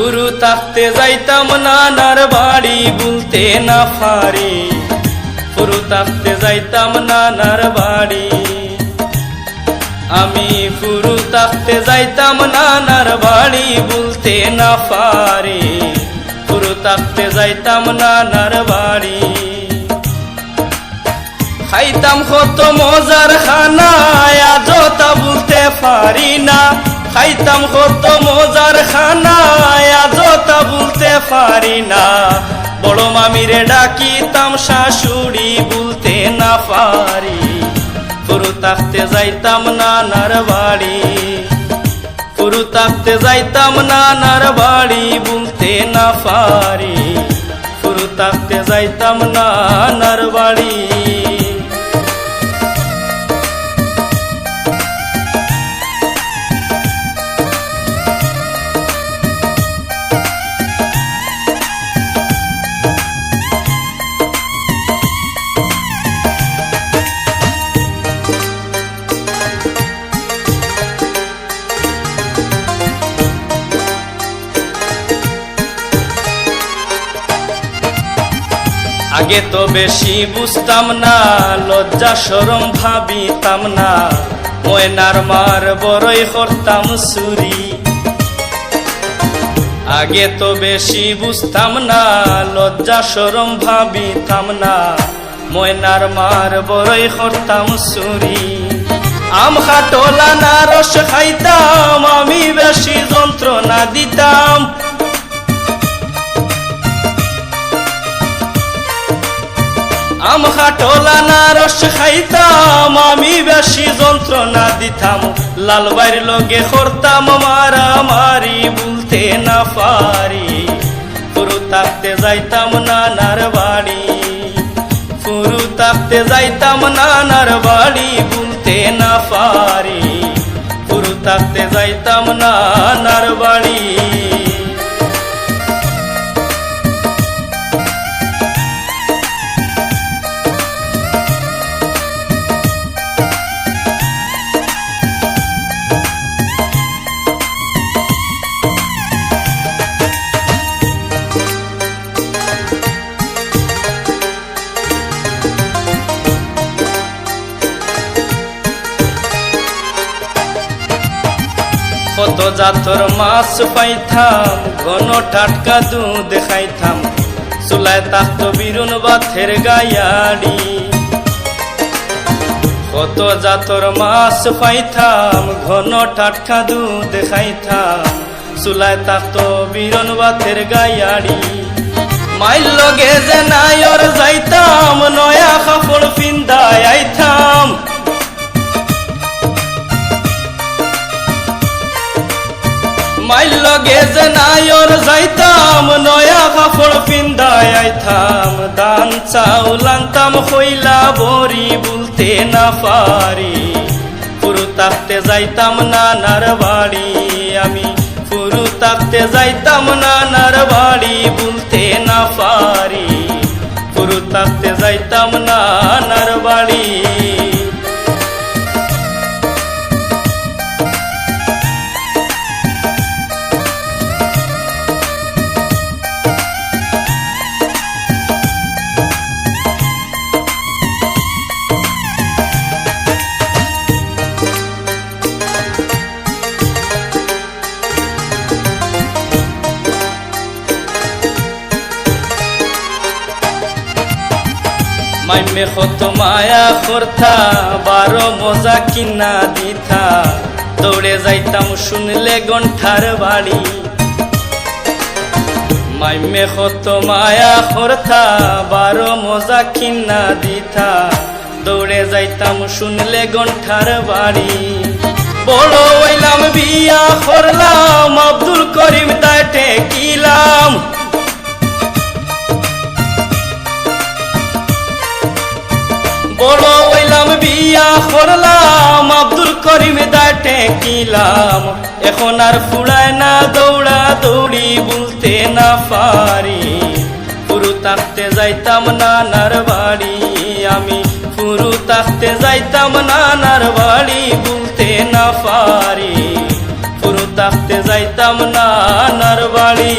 পুরু থাকতে যাইতাম নানার বাড়ি বলতে না পারি, পুরু থাকতে যাইতাম নানার বাড়ি। আমি পুরু থাকতে যাইতাম নানার বাড়ি বলতে না পারি, পুরু থাকতে যাইতাম নানার বাড়ি। খাইতাম কত মজার খানা আজও তা বলতে পারি না, খাইতাম কত মজার খানা আজও তা বলতে পারি না। বড় মামিরে ডাকিতাম শাশুড়ি বলতে না পারি, পুরু থাকতে যাইতাম নানার বাড়ি, পুরু থাকতে যাইতাম নানার বাড়ি বলতে না পারি, পুরু থাকতে যাইতাম নানার বাড়ি। আগে তো বেশি বুঝতাম না, লজ্জা শরম ভাবিতাম না, ময়নার মার বড়ই করতাম চুরি। আগে তো বেশি বুঝতাম না, লজ্জা শরম ভাবিতাম না, ময়নার মার বড়ই করতাম চুরি। আম খাটোলা না রস খাইতাম, আমি বেশি যন্ত্রণা দিতাম। আম খাটোলা না রস খাইতাম, আমি বেশি যন্ত্রণা দিতাম। লালবাইর লগে করতাম মারামারি বলতে না পারি, পুরু থাকতে যাইতাম নানার বাড়ি, পুরু থাকতে যাইতাম নানার বাড়ি বলতে না পারি, পুরু থাকতে যাইতাম নানার বাড়ি। কত জাতর মাছ পাইতাম, ঘন টাটকা দুধ খাইতাম, চুলায় তাকতো বিরুন বাথের গায়াড়ি। কত জাতর মাছ পাইতাম, ঘন টাটকা দুধ খাইতাম, চুলায় তাকতো বিরুন বাথের গায়াড়ি। মাইল লগে যে নায়র যাইতাম, নয়া কাপড় পিন্দায় আইতাম। মাইল লগে যে নায়র যাইতাম, নয়া কাপড় পিন্দায় আইতাম। দান চাউল আনতাম খইলা বড়ি বলতে না পারি, পুরু থাকতে যাইতাম নানার বাড়ি। আমি পুরু থাকতে যাইতাম নানার বাড়ি বলতে না পারি, পুরু থাকতে যাইতাম নানার বাড়ি। মাইমে কত মায়া করতা, বারো মজা কিনা দিতা, দৌড়ে যাইতাম শুনলে গন্ঠার বাড়ি। মাইমে কত মায়া করতা, বারো মজা কিনা দিতা, দৌড়ে যাইতাম শুনলে গন্ঠার বাড়ি। বড় হইলাম বিয়া করলাম, আব্দুল করিম তাই ঠেকিলাম। বড় হইলাম বিয়া করলাম, আব্দুল করিম দায় ঠেকিলাম। এখন আর ফুড়ায় না দৌড়া দৌড়ি বলতে না পারি, পুরু থাকতে যাইতাম নানার বাড়ি। আমি পুরু থাকতে যাইতাম নানার বাড়ি বলতে না পারি, পুরু থাকতে যাইতাম না নার বাড়ি